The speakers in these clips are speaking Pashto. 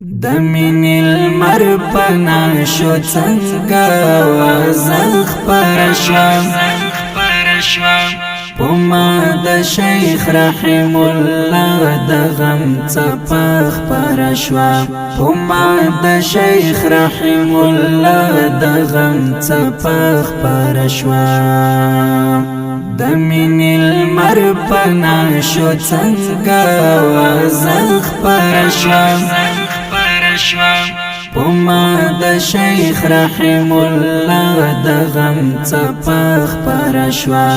د مینې لمر په ناشو څنګه وازل خپره شوه په ما د شیخ رحم الله د غم څپه خپره شوه په ما د شیخ رحم الله د غم څپه خپره شوه د مینې لمر په ناشو څنګه وازل خپره شوه په ما د شیخ رحم الله د غم څپه خپره شوه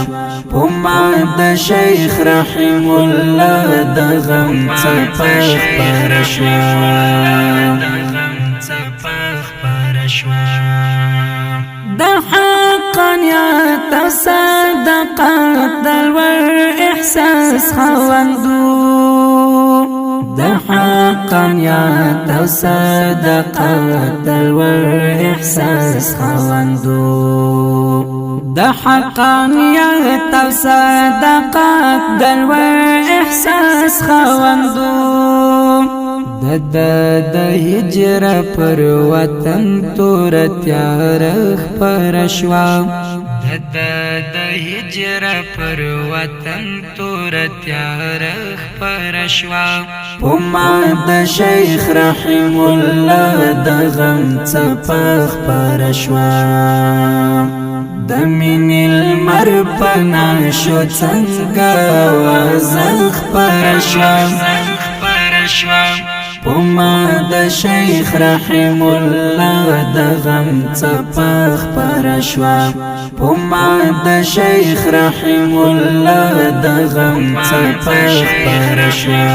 په ما د شیخ رحم الله د غم څپه خپره شوه د حقانیت صدقات د لوړ احساس خواندو د حقانیت صدقات د لوړ احساس خواندو د حقانیت صدقات د لوړ احساس خواندو د هجر پر وطن تور تیار خپره شوه د هجر پر وطن تور تیار خپره شوه په ما د شیخ رحم الله د غم څپه خپره شوه د مینې لمر په ناشو څنګه وازل خپره شوه په ما د شیخ رحم الله د غم څپه خپره شوه په ما د شیخ رحم الله د غم څپه خپره شوه